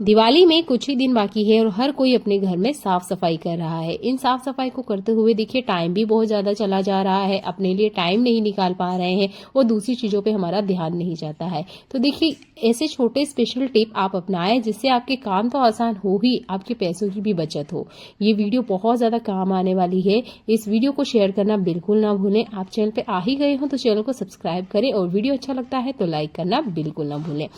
दिवाली में कुछ ही दिन बाकी है और हर कोई अपने घर में साफ सफाई कर रहा है। इन साफ सफाई को करते हुए देखिए टाइम भी बहुत ज्यादा चला जा रहा है, अपने लिए टाइम नहीं निकाल पा रहे हैं और दूसरी चीजों पे हमारा ध्यान नहीं जाता है। तो देखिए ऐसे छोटे स्पेशल टिप आप अपनाएं जिससे आपके काम तो आसान हो ही, आपके पैसों की भी बचत हो। ये वीडियो बहुत ज्यादा काम आने वाली है। इस वीडियो को शेयर करना बिल्कुल ना भूलें। आप चैनल पे आ ही गए हो तो चैनल को सब्सक्राइब करें और वीडियो अच्छा लगता है तो लाइक करना बिल्कुल ना भूलें।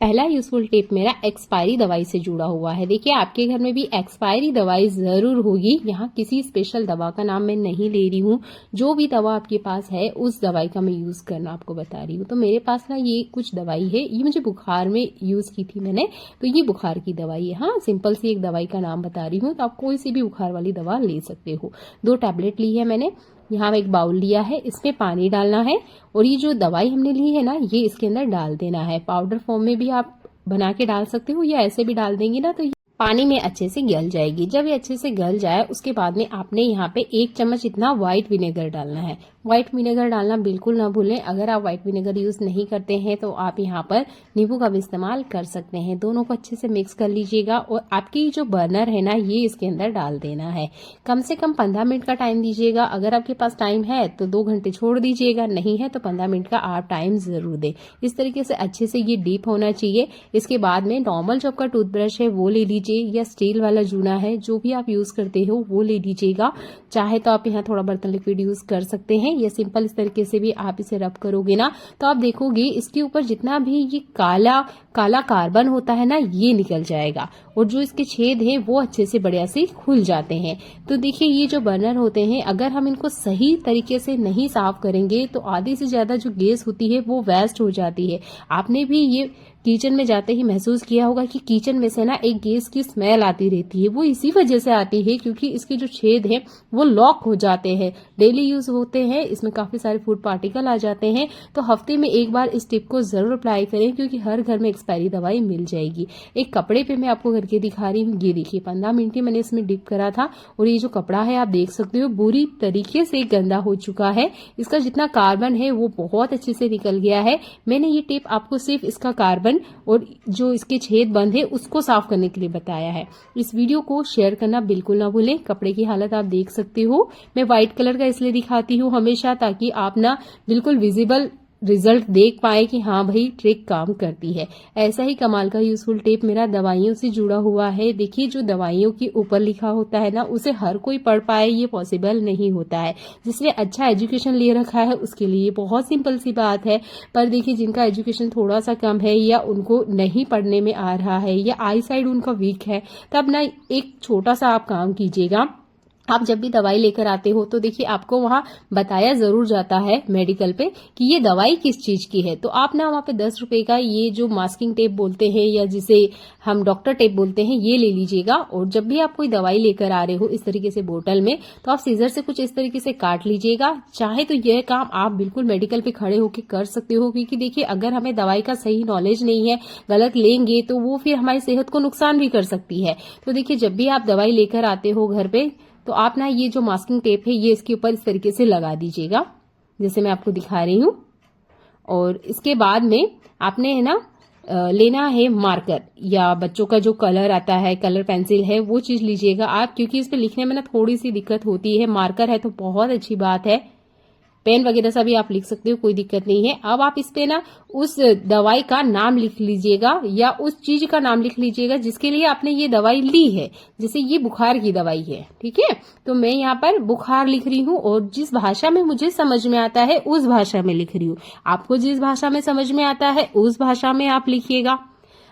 पहला यूजफुल टिप मेरा एक्सपायरी दवाई से जुड़ा हुआ है। देखिए आपके घर में भी एक्सपायरी दवाई जरूर होगी। यहाँ किसी स्पेशल दवा का नाम मैं नहीं ले रही हूँ, जो भी दवा आपके पास है उस दवाई का मैं यूज करना आपको बता रही हूँ। तो मेरे पास ना ये कुछ दवाई है, ये मुझे बुखार में यूज की थी मैंने, तो ये बुखार की दवाई है। हाँ, सिंपल सी एक दवाई का नाम बता रही हूँ, तो आप कोई सी भी बुखार वाली दवा ले सकते हो। 2 टैबलेट ली है मैंने। यहाँ एक बाउल लिया है, इसमें पानी डालना है और ये जो दवाई हमने ली है ना, ये इसके अंदर डाल देना है। पाउडर फॉर्म में भी आप बना के डाल सकते हो या ऐसे भी डाल देंगे ना तो ये पानी में अच्छे से गल जाएगी। जब ये अच्छे से गल जाए उसके बाद में आपने यहाँ पे 1 चम्मच इतना व्हाइट विनेगर डालना है। व्हाइट विनेगर डालना बिल्कुल ना भूलें। अगर आप व्हाइट विनेगर यूज नहीं करते हैं तो आप यहाँ पर नींबू का भी इस्तेमाल कर सकते हैं। दोनों को अच्छे से मिक्स कर लीजिएगा और आपकी जो बर्नर है ना, ये इसके अंदर डाल देना है। कम से कम 15 मिनट का टाइम दीजिएगा। अगर आपके पास टाइम है तो 2 घंटे छोड़ दीजिएगा, नहीं है तो 15 मिनट का आप टाइम जरूर दें। इस तरीके से अच्छे से ये डीप होना चाहिए। इसके बाद में नॉर्मल जो आपका टूथब्रश है वो ले लीजिए या स्टील वाला जूना है, जो भी आप यूज करते हो वो ले लीजिएगा। चाहे तो आप यहाँ थोड़ा बर्तन लिक्विड यूज कर सकते हैं या सिंपल इस तरीके से भी आप इसे रब करोगे ना तो आप देखोगे इसके ऊपर जितना भी ये काला काला कार्बन होता है ना, ये निकल जाएगा और जो इसके छेद हैं वो अच्छे से बढ़िया से खुल जाते हैं। तो देखिए ये जो बर्नर होते हैं, अगर हम इनको सही तरीके से नहीं साफ करेंगे तो आधी से ज्यादा जो गैस होती है वो वेस्ट हो जाती है। आपने भी ये किचन में जाते ही महसूस किया होगा कि किचन में से ना एक गैस की स्मेल आती रहती है। वो इसी वजह से आती है क्योंकि इसके जो छेद हैं वो लॉक हो जाते हैं। डेली यूज होते हैं, इसमें काफी सारे फूड पार्टिकल आ जाते हैं। तो हफ्ते में एक बार इस टिप को जरूर अप्लाई करें क्योंकि हर घर में एक्सपायरी दवाई मिल जाएगी। एक कपड़े पे मैं आपको करके दिखा रही हूँ। ये देखिए 15 मिनट ही मैंने इसमें डिप करा था और ये जो कपड़ा है आप देख सकते हो बुरी तरीके से गंदा हो चुका है। इसका जितना कार्बन है वो बहुत अच्छे से निकल गया है। मैंने ये टिप आपको सिर्फ इसका कार्बन और जो इसके छेद बंद है उसको साफ करने के लिए बताया है। इस वीडियो को शेयर करना बिल्कुल ना भूलें। कपड़े की हालत आप देख सकते हो। मैं व्हाइट कलर का इसलिए दिखाती हूँ हमेशा ताकि आप ना बिल्कुल विजिबल रिजल्ट देख पाए कि हाँ भाई ट्रिक काम करती है। ऐसा ही कमाल का यूजफुल टिप मेरा दवाइयों से जुड़ा हुआ है। देखिए जो दवाइयों के ऊपर लिखा होता है ना, उसे हर कोई पढ़ पाए ये पॉसिबल नहीं होता है। जिसने अच्छा एजुकेशन ले रखा है उसके लिए बहुत सिंपल सी बात है, पर देखिए जिनका एजुकेशन थोड़ा सा कम है या उनको नहीं पढ़ने में आ रहा है या आई साइड उनका वीक है, तब ना एक छोटा सा आप काम कीजिएगा। आप जब भी दवाई लेकर आते हो तो देखिए आपको वहां बताया जरूर जाता है मेडिकल पे कि ये दवाई किस चीज की है। तो आप ना वहां पे 10 रुपए का ये जो मास्किंग टेप बोलते हैं या जिसे हम डॉक्टर टेप बोलते हैं, ये ले लीजिएगा। और जब भी आप कोई दवाई लेकर आ रहे हो इस तरीके से बोतल में, तो आप सीजर से कुछ इस तरीके से काट लीजिएगा। चाहे तो यह काम आप बिल्कुल मेडिकल पे खड़े होकर कर सकते हो, क्योंकि देखिए अगर हमें दवाई का सही नॉलेज नहीं है, गलत लेंगे तो वो फिर हमारी सेहत को नुकसान भी कर सकती है। तो देखिए जब भी आप दवाई लेकर आते हो घर पे तो आप ना ये जो मास्किंग टेप है ये इसके ऊपर इस तरीके से लगा दीजिएगा जैसे मैं आपको दिखा रही हूँ। और इसके बाद में आपने है ना लेना है मार्कर या बच्चों का जो कलर आता है, कलर पेंसिल है, वो चीज लीजिएगा आप, क्योंकि इस पे लिखने में ना थोड़ी सी दिक्कत होती है। मार्कर है तो बहुत अच्छी बात है, पेन वगैरह से भी आप लिख सकते हो, कोई दिक्कत नहीं है। अब आप इस पे ना उस दवाई का नाम लिख लीजिएगा या उस चीज का नाम लिख लीजिएगा जिसके लिए आपने ये दवाई ली है। जैसे ये बुखार की दवाई है, ठीक है, तो मैं यहाँ पर बुखार लिख रही हूँ और जिस भाषा में मुझे समझ में आता है उस भाषा में लिख रही हूँ। आपको जिस भाषा में समझ में आता है उस भाषा में आप लिखिएगा।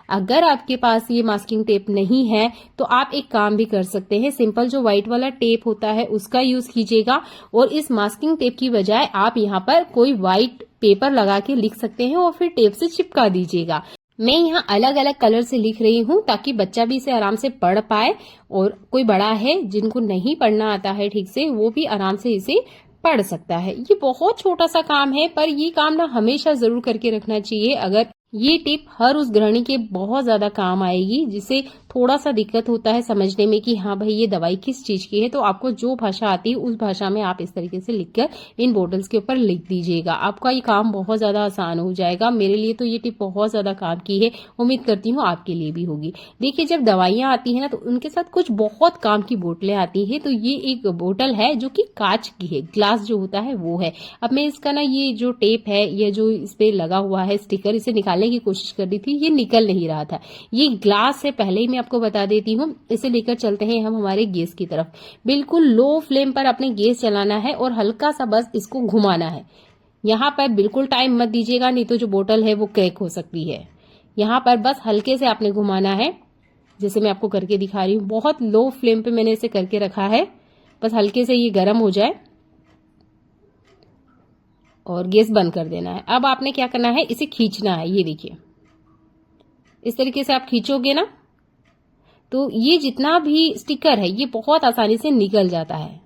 अगर आपके पास ये मास्किंग टेप नहीं है तो आप एक काम भी कर सकते हैं, सिंपल जो व्हाइट वाला टेप होता है उसका यूज कीजिएगा और इस मास्किंग टेप की बजाय आप यहाँ पर कोई व्हाइट पेपर लगा के लिख सकते हैं और फिर टेप से चिपका दीजिएगा। मैं यहाँ अलग अलग कलर से लिख रही हूँ ताकि बच्चा भी इसे आराम से पढ़ पाए और कोई बड़ा है जिनको नहीं पढ़ना आता है ठीक से, वो भी आराम से इसे पढ़ सकता है। ये बहुत छोटा सा काम है पर ये काम ना हमेशा जरूर करके रखना चाहिए। अगर ये टिप हर उस गृहिणी के बहुत ज्यादा काम आएगी जिसे थोड़ा सा दिक्कत होता है समझने में कि हाँ भाई ये दवाई किस चीज की है। तो आपको जो भाषा आती है उस भाषा में आप इस तरीके से लिखकर इन बोतल्स के ऊपर लिख दीजिएगा। आपका ये काम बहुत ज्यादा आसान हो जाएगा। मेरे लिए तो ये टिप बहुत ज्यादा काम की है, उम्मीद करती हूँ आपके लिए भी होगी। देखिए, जब दवाइयां आती है ना तो उनके साथ कुछ बहुत काम की बोतलें आती है। तो ये एक बोतल है जो कि कांच की है, ग्लास जो होता है वो है। अब मैं इसका ना ये जो टेप है, ये जो इस पे लगा हुआ है स्टिकर, इसे निकालने की कोशिश कर रही थी, ये निकल नहीं रहा था। ये ग्लास से पहले ही मैं आपको बता देती हूँ। इसे लेकर चलते हैं हम हमारे गैस की तरफ। बिल्कुल लो फ्लेम पर अपने गैस चलाना है और हल्का सा बस इसको घुमाना है। यहाँ पर बिल्कुल टाइम मत दीजिएगा, नहीं तो जो बोतल है वो क्रैक हो सकती है। यहाँ पर बस हल्के से आपने घुमाना है, जैसे मैं आपको करके दिखा रही हूँ। बहुत लो फ्लेम पे मैंने इसे करके रखा है, बस हल्के से ये गर्म हो जाए और गैस बंद कर देना है। अब आपने क्या करना है, इसे खींचना है। ये देखिए, इस तरीके से आप खींचोगे ना तो ये जितना भी स्टिकर है ये बहुत आसानी से निकल जाता है।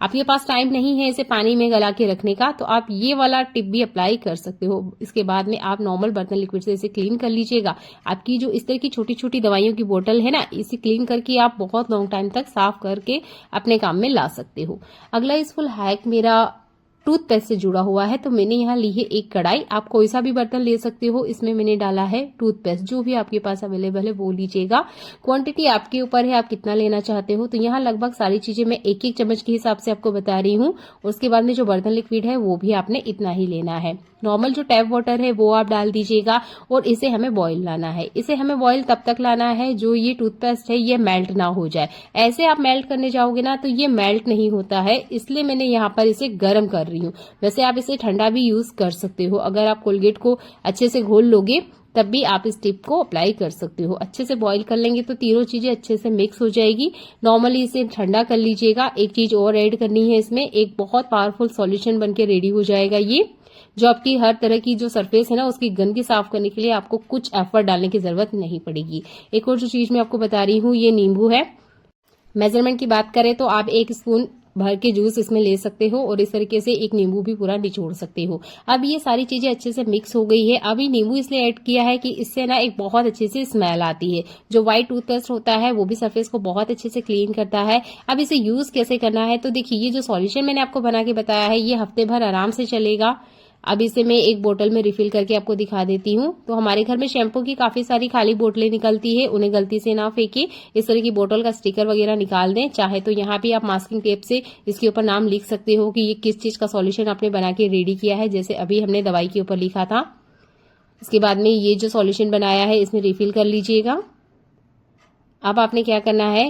आपके पास टाइम नहीं है इसे पानी में गला के रखने का, तो आप ये वाला टिप भी अप्लाई कर सकते हो। इसके बाद में आप नॉर्मल बर्तन लिक्विड से इसे क्लीन कर लीजिएगा। आपकी जो इस तरह की छोटी छोटी दवाइयों की बोतल है ना, इसे क्लीन करके आप बहुत लॉन्ग टाइम तक साफ करके अपने काम में ला सकते हो। अगला यूजफुल हैक मेरा टूथपेस्ट से जुड़ा हुआ है। तो मैंने यहाँ ली है एक कढ़ाई। आप कोई सा भी बर्तन ले सकते हो, इसमें मैंने डाला है टूथपेस्ट। जो भी आपके पास अवेलेबल है वो लीजिएगा। क्वांटिटी आपके ऊपर है, आप कितना लेना चाहते हो। तो यहाँ लगभग सारी चीजें मैं एक एक चम्मच के हिसाब से आपको बता रही हूँ। उसके बाद में जो बर्तन लिक्विड है वो भी आपने इतना ही लेना है। नॉर्मल जो टैप वाटर है वो आप डाल दीजिएगा और इसे हमें बॉईल लाना है। इसे हमें बॉईल तब तक लाना है जो ये टूथपेस्ट है ये मेल्ट ना हो जाए। ऐसे आप मेल्ट करने जाओगे ना तो ये मेल्ट नहीं होता है, इसलिए मैंने यहाँ पर इसे गर्म कर रही हूँ। वैसे आप इसे ठंडा भी यूज कर सकते हो। अगर आप कोलगेट को अच्छे से घोल लोगे तब भी आप इस टिप को अप्लाई कर सकते हो। अच्छे से बॉईल कर लेंगे तो तीनों चीजें अच्छे से मिक्स हो जाएगी। नॉर्मली इसे ठंडा कर लीजिएगा। एक चीज और ऐड करनी है, इसमें एक बहुत पावरफुल सॉल्यूशन बनके रेडी हो जाएगा। ये जो आपकी हर तरह की जो सरफेस है ना उसकी गंदगी साफ करने के लिए आपको कुछ एफर्ट डालने की जरूरत नहीं पड़ेगी। एक और जो चीज मैं आपको बता रही हूँ, ये नींबू है। मेजरमेंट की बात करें तो आप 1 स्पून भर के जूस इसमें ले सकते हो और इस तरीके से एक नींबू भी पूरा निचोड़ सकते हो। अब ये सारी चीजें अच्छे से मिक्स हो गई है। अभी नींबू इसलिए ऐड किया है कि इससे ना एक बहुत अच्छी सी स्मेल आती है। जो व्हाइट टूथपेस्ट होता है वो भी सरफेस को बहुत अच्छे से क्लीन करता है। अब इसे यूज कैसे करना है, तो देखिए ये जो सॉल्यूशन मैंने आपको बना के बताया है ये हफ्ते भर आराम से चलेगा। अब इसे मैं एक बोतल में रिफिल करके आपको दिखा देती हूँ। तो हमारे घर में शैम्पू की काफी सारी खाली बोतलें निकलती है, उन्हें गलती से ना फेंके। इस तरह की बोतल का स्टिकर वगैरह निकाल दें। चाहे तो यहाँ भी आप मास्किंग टेप से इसके ऊपर नाम लिख सकते हो कि ये किस चीज का सॉल्यूशन आपने बना के रेडी किया है, जैसे अभी हमने दवाई के ऊपर लिखा था। इसके बाद में ये जो सॉल्यूशन बनाया है इसमें रिफिल कर लीजिएगा। अब आपने क्या करना है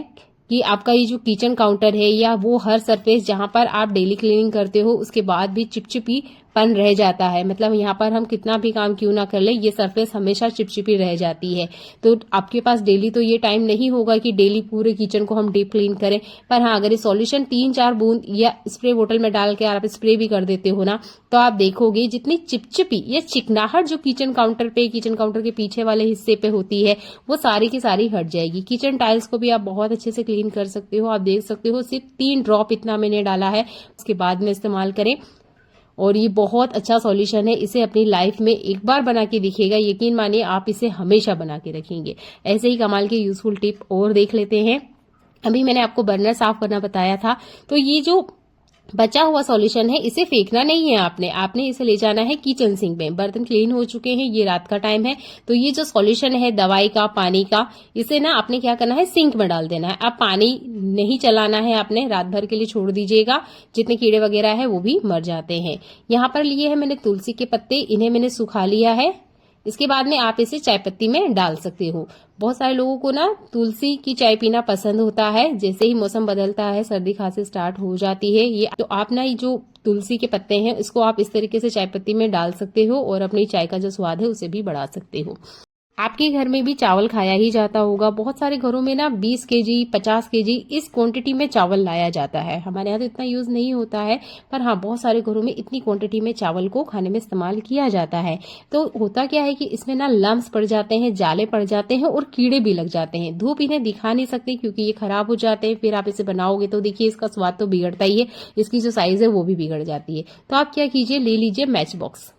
कि आपका ये जो किचन काउंटर है या वो हर सरफेस जहां पर आप डेली क्लीनिंग करते हो उसके बाद भी चिपचिपी पन रह जाता है, मतलब यहाँ पर हम कितना भी काम क्यों ना कर ले ये सरफेस हमेशा चिपचिपी रह जाती है। तो आपके पास डेली तो ये टाइम नहीं होगा कि डेली पूरे किचन को हम डीप क्लीन करें, पर हाँ अगर ये सॉल्यूशन 3-4 बूंद या स्प्रे बोतल में डाल के आप स्प्रे भी कर देते हो ना, तो आप देखोगे जितनी चिपचिपी या चिकनाहट जो किचन काउंटर के पीछे वाले हिस्से पे होती है वो सारी की सारी हट जाएगी। किचन टाइल्स को भी आप बहुत अच्छे से क्लीन कर सकते हो। आप देख सकते हो सिर्फ 3 ड्रॉप इतना मैंने डाला है, उसके बाद में इस्तेमाल करें और ये बहुत अच्छा सॉल्यूशन है। इसे अपनी लाइफ में एक बार बना के दिखेगा, यकीन मानिए आप इसे हमेशा बना के रखेंगे। ऐसे ही कमाल के यूजफुल टिप और देख लेते हैं। अभी मैंने आपको बर्नर साफ करना बताया था, तो ये जो बचा हुआ सॉल्यूशन है इसे फेंकना नहीं है आपने इसे ले जाना है किचन सिंक में। बर्तन क्लीन हो चुके हैं, ये रात का टाइम है, तो ये जो सॉल्यूशन है दवाई का, पानी का, इसे ना आपने क्या करना है सिंक में डाल देना है। अब पानी नहीं चलाना है, आपने रात भर के लिए छोड़ दीजिएगा, जितने कीड़े वगैरह है वो भी मर जाते हैं। यहाँ पर लिए है मैंने तुलसी के पत्ते, इन्हें मैंने सुखा लिया है। इसके बाद में आप इसे चाय पत्ती में डाल सकते हो। बहुत सारे लोगों को ना तुलसी की चाय पीना पसंद होता है, जैसे ही मौसम बदलता है सर्दी खांसी स्टार्ट हो जाती है ये, तो आप ना ये जो तुलसी के पत्ते हैं इसको आप इस तरीके से चाय पत्ती में डाल सकते हो और अपनी चाय का जो स्वाद है उसे भी बढ़ा सकते हो। आपके घर में भी चावल खाया ही जाता होगा। बहुत सारे घरों में ना 20 केजी 50 केजी इस क्वांटिटी में चावल लाया जाता है। हमारे यहाँ तो इतना यूज नहीं होता है, पर हाँ बहुत सारे घरों में इतनी क्वांटिटी में चावल को खाने में इस्तेमाल किया जाता है। तो होता क्या है कि इसमें ना लम्स पड़ जाते हैं, जाले पड़ जाते हैं और कीड़े भी लग जाते हैं। धूप इन्हें दिखा नहीं सकते क्योंकि ये खराब हो जाते हैं। फिर आप इसे बनाओगे तो देखिए इसका स्वाद तो बिगड़ता ही है, इसकी जो साइज है वो भी बिगड़ जाती है। तो आप क्या कीजिए, ले लीजिए मैच बॉक्स।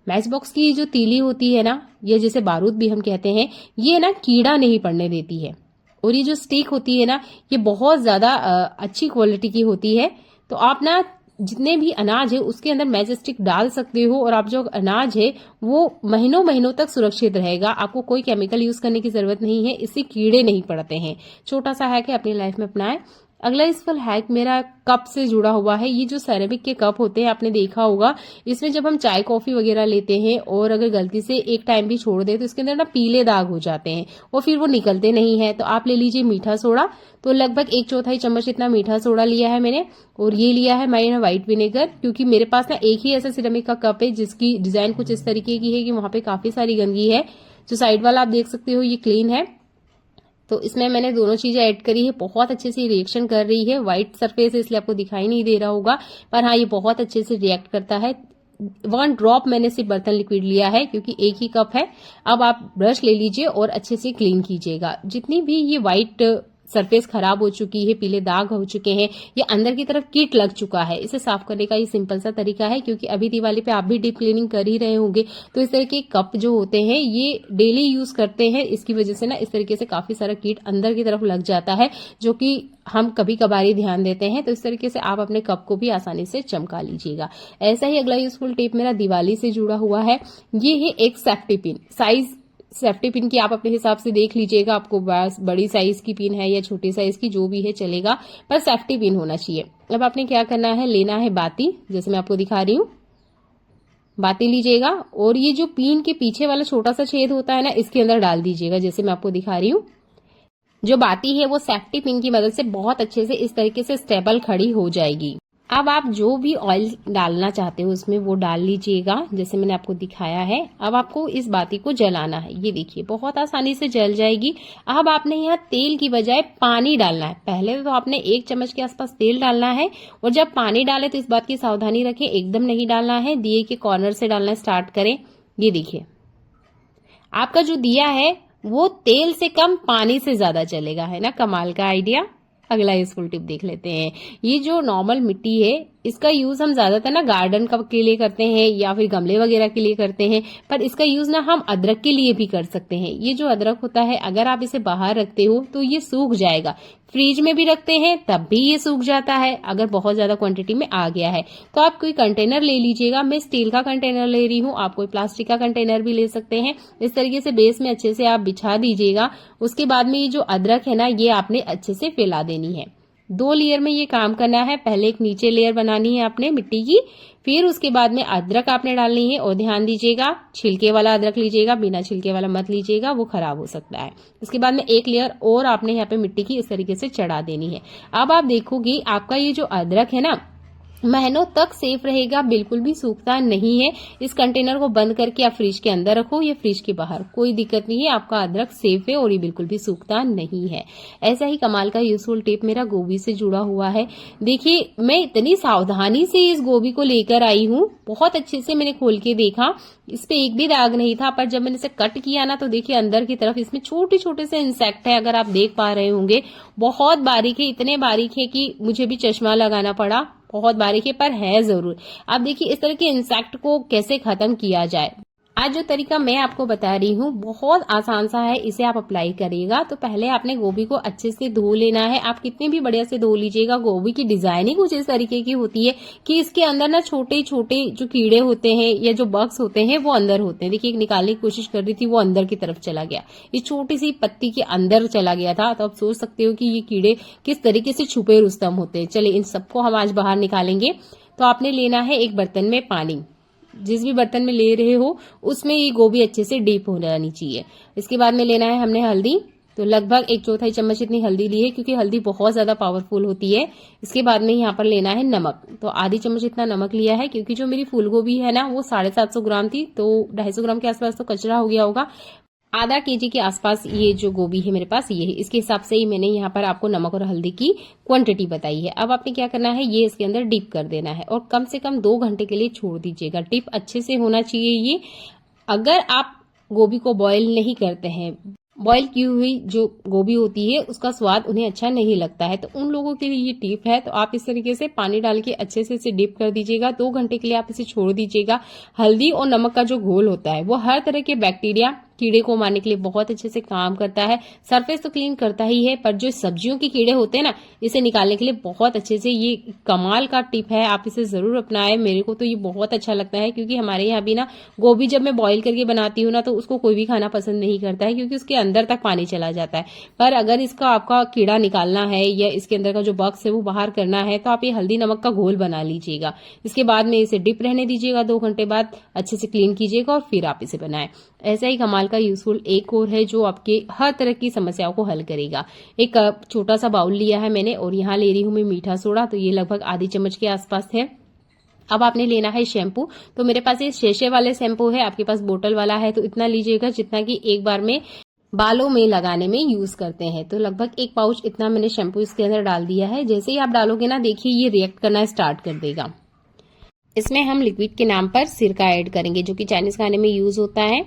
मैच बॉक्स की जो तीली होती है ना, ये जैसे बारूद भी हम कहते हैं, ये ना कीड़ा नहीं पड़ने देती है। और ये जो स्टिक होती है ना, ये बहुत ज्यादा अच्छी क्वालिटी की होती है। तो आप ना जितने भी अनाज है उसके अंदर मैच स्टिक डाल सकते हो, और आप जो अनाज है वो महीनों महीनों तक सुरक्षित रहेगा। आपको कोई केमिकल यूज करने की जरूरत नहीं है, इससे कीड़े नहीं पड़ते हैं। छोटा सा हैक है, अपनी लाइफ में अपनाएं। अगला यूजफुल हैक मेरा कप से जुड़ा हुआ है। ये जो सेरेमिक के कप होते हैं, आपने देखा होगा, इसमें जब हम चाय कॉफी वगैरह लेते हैं और अगर गलती से एक टाइम भी छोड़ दे तो इसके अंदर ना पीले दाग हो जाते हैं और फिर वो निकलते नहीं है। तो आप ले लीजिए मीठा सोडा। तो लगभग 1/4 चम्मच इतना मीठा सोडा लिया है मैंने, और ये लिया है मैंने व्हाइट विनेगर, क्योंकि मेरे पास ना एक ही ऐसा सिरेमिक का कप है जिसकी डिजाइन कुछ इस तरीके की है कि वहां पे काफी सारी गंदगी है। जो साइड वाला आप देख सकते हो ये क्लीन है। तो इसमें मैंने दोनों चीजें ऐड करी है, बहुत अच्छे से रिएक्शन कर रही है। व्हाइट सरफेस है इसलिए आपको दिखाई नहीं दे रहा होगा, पर हाँ ये बहुत अच्छे से रिएक्ट करता है। 1 ड्रॉप मैंने सिर्फ बर्तन लिक्विड लिया है क्योंकि एक ही कप है। अब आप ब्रश ले लीजिए और अच्छे से क्लीन कीजिएगा। जितनी भी ये व्हाइट सरफेस खराब हो चुकी है, पीले दाग हो चुके हैं, ये अंदर की तरफ कीट लग चुका है, इसे साफ करने का ये सिंपल सा तरीका है। क्योंकि अभी दिवाली पे आप भी डीप क्लीनिंग कर ही रहे होंगे, तो इस तरह के कप जो होते हैं ये डेली यूज करते हैं, इसकी वजह से ना इस तरीके से काफी सारा कीट अंदर की तरफ लग जाता है, जो कि हम कभी कभार ध्यान देते हैं। तो इस तरीके से आप अपने कप को भी आसानी से चमका लीजिएगा। ऐसा ही अगला यूजफुल टिप मेरा दिवाली से जुड़ा हुआ है। ये है एक safety pin. Size safety pin की आप अपने हिसाब से देख लीजिएगा, आपको बड़ी साइज की पिन है या छोटी साइज की, जो भी है चलेगा, पर सेफ्टी पिन होना चाहिए। अब आपने क्या करना है, लेना है बाती, जैसे मैं आपको दिखा रही हूँ। बाती लीजिएगा और ये जो पिन के पीछे वाला छोटा सा छेद होता है ना, इसके अंदर डाल दीजिएगा, जैसे मैं आपको दिखा रही हूँ। जो बाती है वो सेफ्टी पिन की मदद से बहुत अच्छे से इस तरीके से स्टेबल खड़ी हो जाएगी। अब आप जो भी ऑयल डालना चाहते हो उसमें वो डाल लीजिएगा, जैसे मैंने आपको दिखाया है। अब आपको इस बाती को जलाना है, ये देखिए बहुत आसानी से जल जाएगी। अब आपने यहाँ तेल की बजाय पानी डालना है। पहले तो आपने 1 चम्मच के आसपास तेल डालना है, और जब पानी डाले तो इस बात की सावधानी रखें, एकदम नहीं डालना है, दिए के कॉर्नर से डालना स्टार्ट करें। ये देखिए आपका जो दिया है वो तेल से कम पानी से ज्यादा चलेगा, है ना, कमाल का आइडिया। अगला यूजफुल टिप देख लेते हैं। ये जो नॉर्मल मिट्टी है इसका यूज हम ज्यादातर ना गार्डन के लिए करते हैं या फिर गमले वगैरह के लिए करते हैं, पर इसका यूज ना हम अदरक के लिए भी कर सकते हैं। ये जो अदरक होता है, अगर आप इसे बाहर रखते हो तो ये सूख जाएगा। फ्रिज में भी रखते हैं तब भी ये सूख जाता है अगर बहुत ज्यादा क्वांटिटी में आ गया है। तो आप कोई कंटेनर ले लीजिएगा, मैं स्टील का कंटेनर ले रही हूँ, आप कोई प्लास्टिक का कंटेनर भी ले सकते हैं। इस तरीके से बेस में अच्छे से आप बिछा दीजिएगा। उसके बाद में ये जो अदरक है ना, ये आपने अच्छे से फैला देनी है। 2 लेयर में ये काम करना है। पहले एक नीचे लेयर बनानी है आपने मिट्टी की, फिर उसके बाद में अदरक आपने डालनी है। और ध्यान दीजिएगा, छिलके वाला अदरक लीजिएगा, बिना छिलके वाला मत लीजिएगा, वो खराब हो सकता है। इसके बाद में एक लेयर और आपने यहाँ पे मिट्टी की इस तरीके से चढ़ा देनी है। अब आप देखोगे आपका ये जो अदरक है ना, महीनों तक सेफ रहेगा, बिल्कुल भी सूखता नहीं है। इस कंटेनर को बंद करके आप फ्रिज के अंदर रखो या फ्रिज के बाहर, कोई दिक्कत नहीं है, आपका अदरक सेफ है और ये बिल्कुल भी सूखता नहीं है। ऐसा ही कमाल का यूजफुल टिप मेरा गोभी से जुड़ा हुआ है। देखिए मैं इतनी सावधानी से इस गोभी को लेकर आई हूँ, बहुत अच्छे से मैंने खोल के देखा, इस पे एक भी दाग नहीं था, पर जब मैंने इसे कट किया ना तो देखिए अंदर की तरफ इसमें छोटे छोटे से इंसेक्ट है, अगर आप देख पा रहे होंगे। बहुत बारीक है, इतने बारीक है कि मुझे भी चश्मा लगाना पड़ा, बहुत बारीक है पर है जरूर। अब देखिए इस तरह के इंसेक्ट को कैसे खत्म किया जाए। आज जो तरीका मैं आपको बता रही हूँ बहुत आसान सा है, इसे आप अप्लाई करिएगा। तो पहले आपने गोभी को अच्छे से धो लेना है। आप कितने भी बढ़िया से धो लीजिएगा, गोभी की डिजाइनिंग कुछ इस तरीके की होती है कि इसके अंदर ना छोटे छोटे जो कीड़े होते हैं या जो बग्स होते हैं वो अंदर होते हैं। देखिए एक निकालने की कोशिश कर रही थी, वो अंदर की तरफ चला गया, इस छोटी सी पत्ती के अंदर चला गया था। तो आप सोच सकते हो कि ये कीड़े किस तरीके से छुपे रुस्तम होते हैं। चलिए इन सबको हम आज बाहर निकालेंगे। तो आपने लेना है एक बर्तन में पानी, जिस भी बर्तन में ले रहे हो उसमें ये गोभी अच्छे से डीप हो जानी चाहिए। इसके बाद में लेना है हमने हल्दी, तो लगभग 1/4 चम्मच इतनी हल्दी ली है क्योंकि हल्दी बहुत ज्यादा पावरफुल होती है। इसके बाद में यहाँ पर लेना है नमक, तो आधी चम्मच इतना नमक लिया है क्योंकि जो मेरी फूल गोभी है ना वो 750 ग्राम थी, तो 250 ग्राम के आसपास तो कचरा हो गया होगा। आधा केजी के आसपास ये जो गोभी है मेरे पास ये है, इसके हिसाब से ही मैंने यहाँ पर आपको नमक और हल्दी की क्वांटिटी बताई है। अब आपने क्या करना है, ये इसके अंदर डिप कर देना है और कम से कम 2 घंटे के लिए छोड़ दीजिएगा। डिप अच्छे से होना चाहिए ये। अगर आप गोभी को बॉईल नहीं करते हैं, बॉईल की हुई जो गोभी होती है उसका स्वाद उन्हें अच्छा नहीं लगता है। तो उन लोगों के लिए ये टिप है। तो आप इस तरीके से पानी डाल के अच्छे से इसे डिप कर दीजिएगा। 2 घंटे के लिए आप इसे छोड़ दीजिएगा। हल्दी और नमक का जो घोल होता है वो हर तरह के बैक्टीरिया कीड़े को मारने के लिए बहुत अच्छे से काम करता है। सरफेस तो क्लीन करता ही है, पर जो सब्जियों के कीड़े होते हैं ना, इसे निकालने के लिए बहुत अच्छे से ये कमाल का टिप है। आप इसे जरूर अपनाएं। मेरे को तो ये बहुत अच्छा लगता है, क्योंकि हमारे यहाँ भी ना गोभी जब मैं बॉईल करके बनाती हूँ ना, तो उसको कोई भी खाना पसंद नहीं करता है, क्योंकि उसके अंदर तक पानी चला जाता है। पर अगर इसका आपका कीड़ा निकालना है या इसके अंदर का जो बग्स है वो बाहर करना है, तो आप ये हल्दी नमक का घोल बना लीजिएगा। इसके बाद में इसे डिप रहने दीजिएगा। 2 घंटे बाद अच्छे से क्लीन कीजिएगा और फिर आप इसे बनाएं। ऐसा ही कमाल का यूजफुल एक और है जो आपके हर तरह की समस्याओं को हल करेगा। एक छोटा सा बाउल लिया है मैंने और यहाँ ले रही हूँ मैं मीठा सोडा। तो ये लगभग आधी चम्मच के आसपास है। अब आपने लेना है शैम्पू। तो मेरे पास ये शेशे वाले शैम्पू है, आपके पास बोतल वाला है तो इतना लीजिएगा जितना कि एक बार में बालों में लगाने में यूज करते हैं। तो लगभग 1 पाउच इतना मैंने शैम्पू इसके अंदर डाल दिया है। जैसे ही आप डालोगे ना, देखिए ये रिएक्ट करना स्टार्ट कर देगा। इसमें हम लिक्विड के नाम पर सिरका ऐड करेंगे, जो कि चाइनीज खाने में यूज होता है।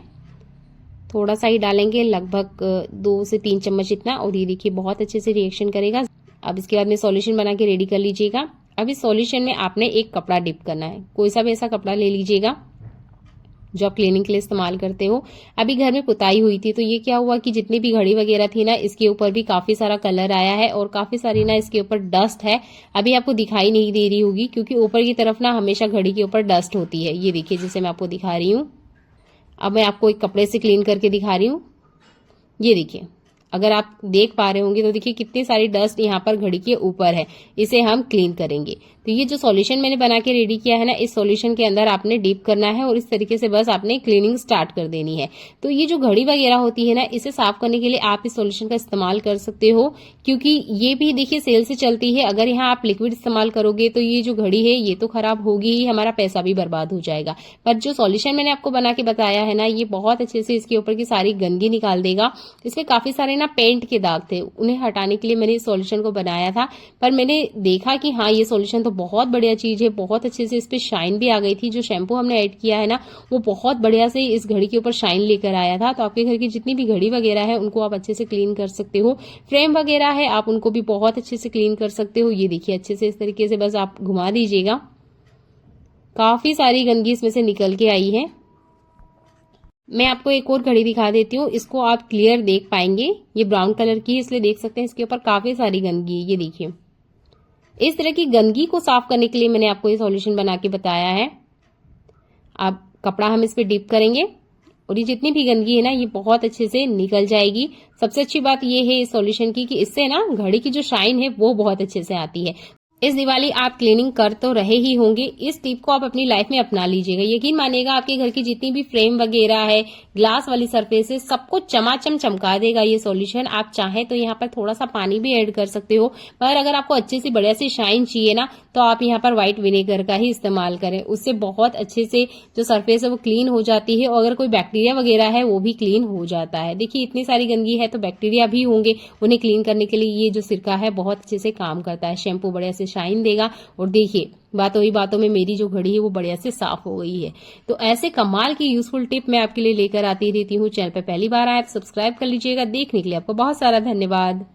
थोड़ा सा ही डालेंगे, लगभग 2 से 3 चम्मच इतना, और ये देखिए बहुत अच्छे से रिएक्शन करेगा। अब इसके बाद में सॉल्यूशन बना के रेडी कर लीजिएगा। अब इस सॉल्यूशन में आपने एक कपड़ा डिप करना है। कोई सा भी ऐसा कपड़ा ले लीजिएगा जो आप क्लीनिंग के लिए इस्तेमाल करते हो। अभी घर में पुताई हुई थी, तो ये क्या हुआ कि जितनी भी घड़ी वगैरह थी ना, इसके ऊपर भी काफी सारा कलर आया है और काफी सारी ना इसके ऊपर डस्ट है। अभी आपको दिखाई नहीं दे रही होगी, क्योंकि ऊपर की तरफ ना हमेशा घड़ी के ऊपर डस्ट होती है। ये देखिए, जैसे मैं आपको दिखा रही हूँ। अब मैं आपको एक कपड़े से क्लीन करके दिखा रही हूँ। ये देखिए, अगर आप देख पा रहे होंगे तो देखिए कितनी सारी डस्ट यहाँ पर घड़ी के ऊपर है। इसे हम क्लीन करेंगे। तो ये जो सॉल्यूशन मैंने बना के रेडी किया है ना, इस सॉल्यूशन के अंदर आपने डीप करना है और इस तरीके से बस आपने क्लीनिंग स्टार्ट कर देनी है। तो ये जो घड़ी वगैरह होती है ना, इसे साफ करने के लिए आप इस सॉल्यूशन का इस्तेमाल कर सकते हो, क्योंकि ये भी देखिए सेल से चलती है। अगर यहाँ आप लिक्विड इस्तेमाल करोगे तो ये जो घड़ी है ये तो खराब होगी ही, हमारा पैसा भी बर्बाद हो जाएगा। पर जो सॉल्यूशन मैंने आपको बना के बताया है ना, ये बहुत अच्छे से इसके ऊपर की सारी गंदगी निकाल देगा। इसमें काफी सारे ना पेंट के दाग थे, उन्हें हटाने के लिए मैंने इस सॉल्यूशन को बनाया था। पर मैंने देखा कि हाँ, ये सॉल्यूशन तो बहुत बढ़िया चीज है। बहुत अच्छे से इस पे शाइन भी आ गई थी। जो शैम्पू हमने ऐड किया है ना, वो बहुत बढ़िया से इस घड़ी के ऊपर शाइन लेकर आया था। तो आपके घर की जितनी भी घड़ी वगैरह है उनको आप अच्छे से क्लीन कर सकते हो। फ्रेम वगैरह है, आप उनको भी बहुत अच्छे से क्लीन कर सकते हो। ये देखिए, अच्छे से इस तरीके से बस आप घुमा दीजिएगा। काफी सारी गंदगी इसमें से निकल के आई है। मैं आपको एक और घड़ी दिखा देती हूँ, इसको आप क्लियर देख पाएंगे। ये ब्राउन कलर की है, इसलिए देख सकते हैं इसके ऊपर काफी सारी गंदगी है। ये देखिए, इस तरह की गंदगी को साफ करने के लिए मैंने आपको ये सॉल्यूशन बना के बताया है। अब कपड़ा हम इस पे डिप करेंगे और ये जितनी भी गंदगी है ना, ये बहुत अच्छे से निकल जाएगी। सबसे अच्छी बात ये है इस सॉल्यूशन की कि इससे ना घड़ी की जो शाइन है वो बहुत अच्छे से आती है। इस दिवाली आप क्लीनिंग कर तो रहे ही होंगे, इस टिप को आप अपनी लाइफ में अपना लीजिएगा। यकीन मानिएगा, आपके घर की जितनी भी फ्रेम वगैरह है, ग्लास वाली सरफेस है, सबको चमाचम चमका देगा ये सॉल्यूशन। आप चाहें तो यहाँ पर थोड़ा सा पानी भी ऐड कर सकते हो, पर अगर आपको अच्छे से बढ़िया से शाइन चाहिए ना, तो आप यहाँ पर व्हाइट विनेगर का ही इस्तेमाल करें। उससे बहुत अच्छे से जो सरफेस है वो क्लीन हो जाती है, और अगर कोई बैक्टीरिया वगैरह है वो भी क्लीन हो जाता है। देखिए, इतनी सारी गंदगी है तो बैक्टीरिया भी होंगे, उन्हें क्लीन करने के लिए ये जो सिरका है बहुत अच्छे से काम करता है। शैम्पू बढ़िया से शाइन देगा, और देखिए बातों ही बातों में मेरी जो घड़ी है वो बढ़िया से साफ हो गई है। तो ऐसे कमाल की यूजफुल टिप मैं आपके लिए लेकर आती रहती हूँ। चैनल पर पहली बार आए तो सब्सक्राइब कर लीजिएगा। देखने के लिए आपको बहुत सारा धन्यवाद।